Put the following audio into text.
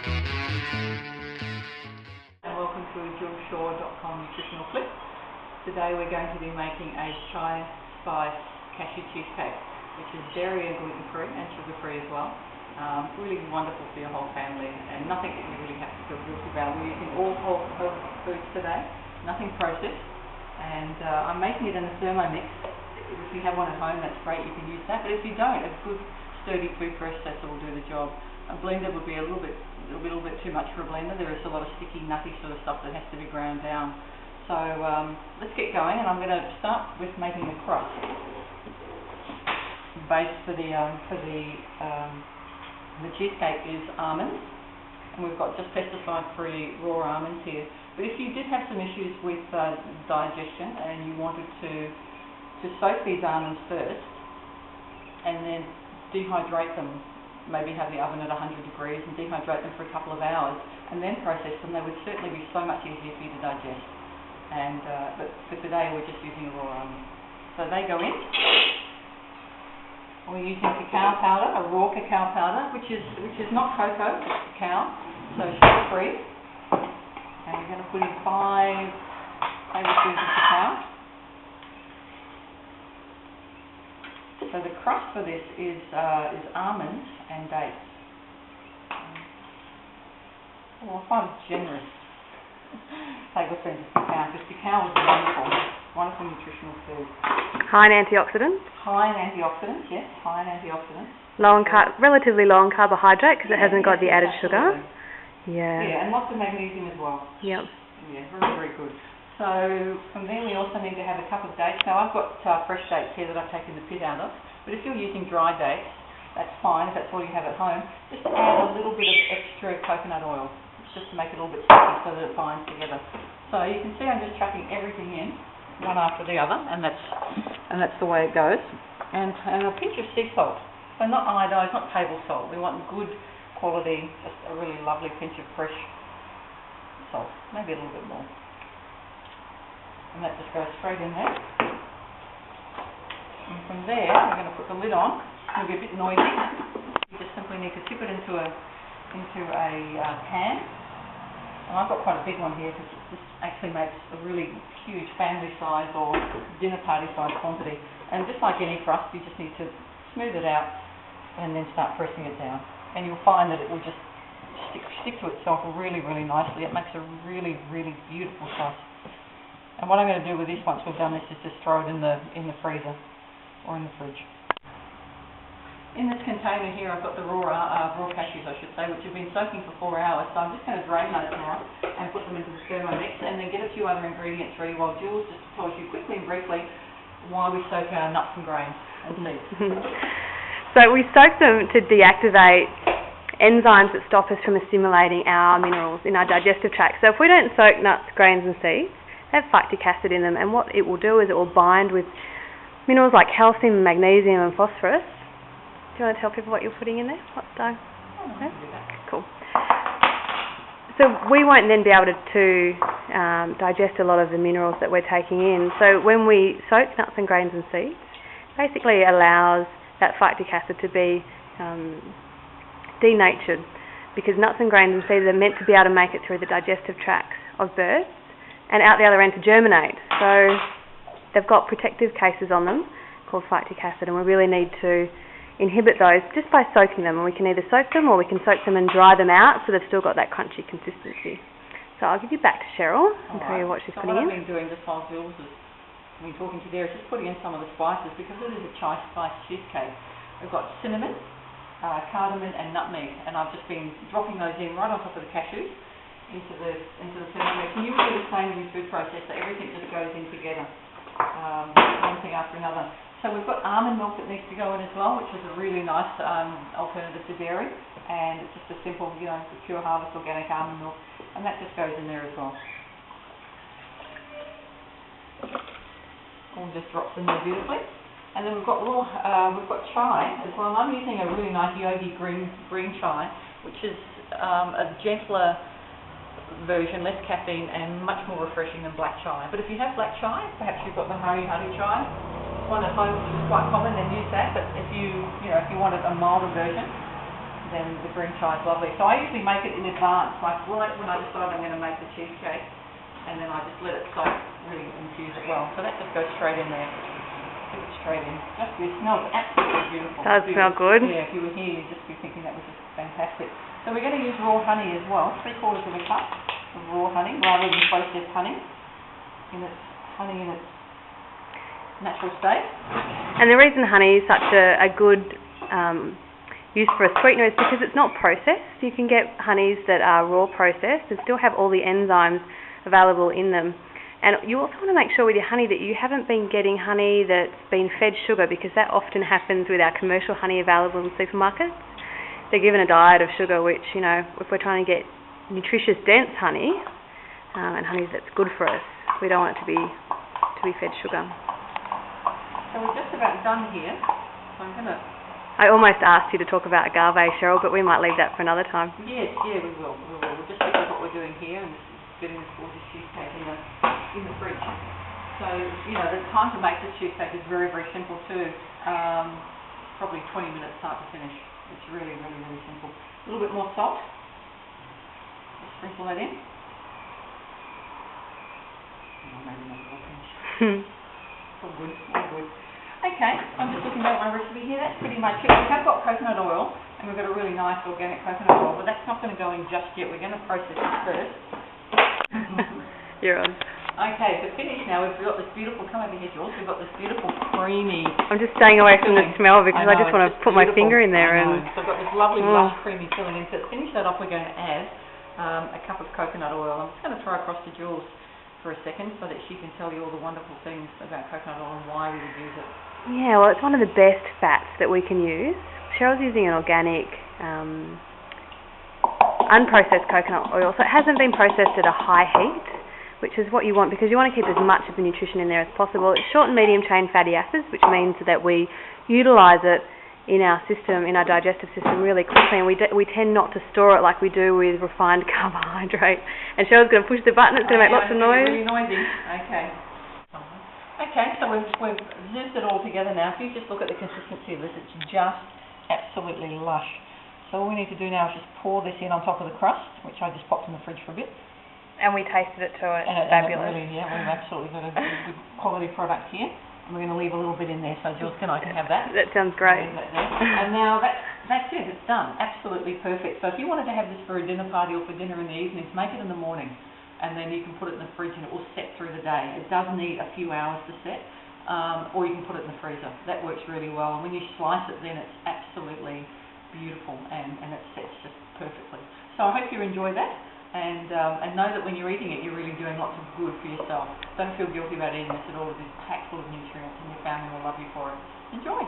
Welcome to youlle.com nutritional clip. Today we're going to be making a chai spice cashew cheesecake, which is dairy and gluten free and sugar free as well. Really wonderful for your whole family, and nothing that you really have to feel guilty about. We're using all whole foods today, nothing processed, and I'm making it in a Thermomix. If you have one at home, that's great, you can use that, but if you don't, a good sturdy food processor will do the job. A blender would be a little bit too much for a blender. There is a lot of sticky, nutty sort of stuff that has to be ground down. So let's get going, and I'm going to start with making the crust. The base for the cheesecake is almonds, and we've got just pesticide-free raw almonds here. But if you did have some issues with digestion and you wanted to soak these almonds first and then dehydrate them, maybe have the oven at 100 degrees and dehydrate them for a couple of hours and then process them, they would certainly be so much easier for you to digest. And but for today we're just using a raw almond. So they go in. We're using cacao powder, a raw cacao powder, which is not cocoa, it's cacao, so sugar free. And we're going to put in 5 tablespoons of cacao. So the crust for this is almonds and dates. Well, I find it generous. Tablespoons of cacao, because cacao is wonderful nutritional food. High in antioxidants. High in antioxidants, yes, high in antioxidants. Relatively low in carbohydrate because it hasn't got the added sugar. Yeah. Yeah, and lots of magnesium as well. Yep. Yeah, very, very good. So from there we also need to have a cup of dates. Now I've got fresh dates here that I've taken the pit out of, but if you're using dry dates, that's fine if that's all you have at home. Just add a little bit of extra coconut oil, just to make it a little bit sticky so that it binds together. So you can see I'm just chucking everything in, one after the other, and that's the way it goes. And a pinch of sea salt. So not iodized, not table salt. We want good quality, just a really lovely pinch of fresh salt, maybe a little bit more. And that just goes straight in there. And from there, we're going to put the lid on. It'll be a bit noisy. You just simply need to tip it into a pan. And I've got quite a big one here because this actually makes a really huge family size or dinner party size quantity. And just like any crust, you just need to smooth it out and then start pressing it down. And you'll find that it will just stick to itself really, really nicely. It makes a really, really beautiful crust. And what I'm going to do with this once we've done this is just throw it in the freezer or in the fridge. In this container here I've got the raw cashews, I should say, which have been soaking for 4 hours. So I'm just going to drain those now and put them into the Thermomix and then get a few other ingredients ready while Jules just tells you quickly and briefly why we soak our nuts and grains and seeds. So we soak them to deactivate enzymes that stop us from assimilating our minerals in our digestive tract. So if we don't soak nuts, grains and seeds, they have phytic acid in them, and what it will do is it will bind with minerals like calcium, magnesium and phosphorus. Do you want to tell people what you're putting in there? Okay, cool. So we won't then be able to digest a lot of the minerals that we're taking in. So when we soak nuts and grains and seeds, basically it allows that phytic acid to be denatured, because nuts and grains and seeds are meant to be able to make it through the digestive tracts of birds and out the other end to germinate. So they've got protective cases on them called phytic acid, and we really need to inhibit those just by soaking them. And we can either soak them or we can soak them and dry them out so they've still got that crunchy consistency. So I'll give you back to Sheryl and tell you what she's putting in. So what I've been doing just while Jules has been talking to you there is just putting in some of the spices, because it is a chai spice cheesecake. We've got cinnamon, cardamom and nutmeg, and I've just been dropping those in right on top of the cashews into the Thermomix. And you would do the same in your food processor. Everything just goes in together, one thing after another. So we've got almond milk that needs to go in as well, which is a really nice alternative to dairy, and it's just a simple, pure harvest organic almond milk, and that just goes in there as well. All just drops in there beautifully. And then we've got chai as well. I'm using a really nice yogi green chai, which is a gentler version, less caffeine and much more refreshing than black chai. But if you have black chai, perhaps you've got the honey chai, one at home which is quite common, then use that. But if you wanted a milder version, then the green chai is lovely. So I usually make it in advance, like right when I decide I'm going to make the cheesecake, and then I just let it soak, really infuse it well. So that just goes straight in there. Put it straight in. Just it smells absolutely beautiful. Does smell good. Yeah, if you were here, you'd just be thinking that was just fantastic. So we're going to use raw honey as well, 3/4 of a cup of raw honey, rather than processed honey. Honey in its natural state. And the reason honey is such a good use for a sweetener is because it's not processed. You can get honeys that are raw processed and still have all the enzymes available in them. And you also want to make sure with your honey that you haven't been getting honey that's been fed sugar, because that often happens with our commercial honey available in supermarkets. They're given a diet of sugar, which, you know, if we're trying to get nutritious, dense honey, and honey that's good for us, we don't want it to be fed sugar. So we're just about done here. So I'm going to... I almost asked you to talk about agave, Sheryl, but we might leave that for another time. Yes, yeah, we will. We'll just look at what we're doing here and getting this gorgeous cheesecake in the fridge. So, you know, the time to make this cheesecake is very, very simple too. Probably 20 minutes start to finish. It's really, really, really simple. A little bit more salt. Just sprinkle that in. Oh, maybe not all finish. All good, all good. Okay, I'm just looking at my recipe here. That's pretty much it. We have got coconut oil, and we've got a really nice organic coconut oil, but that's not going to go in just yet. We're going to process it first. You're on. Okay, to finish now, we've got this beautiful, come over here, Jules, we've got this beautiful creamy... I'm just staying away from the smell because I just want to put my finger in there. And so I've got this lovely, lush, creamy filling in. So to finish that off, we're going to add a cup of coconut oil. I'm just going to throw across to Jules for a second so that she can tell you all the wonderful things about coconut oil and why we would use it. Yeah, well, it's one of the best fats that we can use. Sheryl's using an organic, unprocessed coconut oil, so it hasn't been processed at a high heat, which is what you want because you want to keep as much of the nutrition in there as possible. It's short and medium chain fatty acids, which means that we utilise it in our system, in our digestive system really quickly, and we tend not to store it like we do with refined carbohydrate. And Cheryl's going to push the button, it's going to make lots of noise. Really noisy. Okay. Okay, so we've zizzed it all together now. If you just look at the consistency of this, it's just absolutely lush. So all we need to do now is just pour this in on top of the crust, which I just popped in the fridge for a bit. And we tasted it too, it's And fabulous. it really, yeah, we've absolutely got a good quality product here. And we're going to leave a little bit in there so Jules and I can have that. That sounds great. And now that's it, it's done. Absolutely perfect. So if you wanted to have this for a dinner party or for dinner in the evenings, make it in the morning. And then you can put it in the fridge and it will set through the day. It does need a few hours to set, or you can put it in the freezer. That works really well. And when you slice it then it's absolutely beautiful and it sets just perfectly. So I hope you enjoy that and know that when you're eating it you're really doing lots of good for yourself. Don't feel guilty about eating this at all. It's packed full of nutrients and your family will love you for it. Enjoy!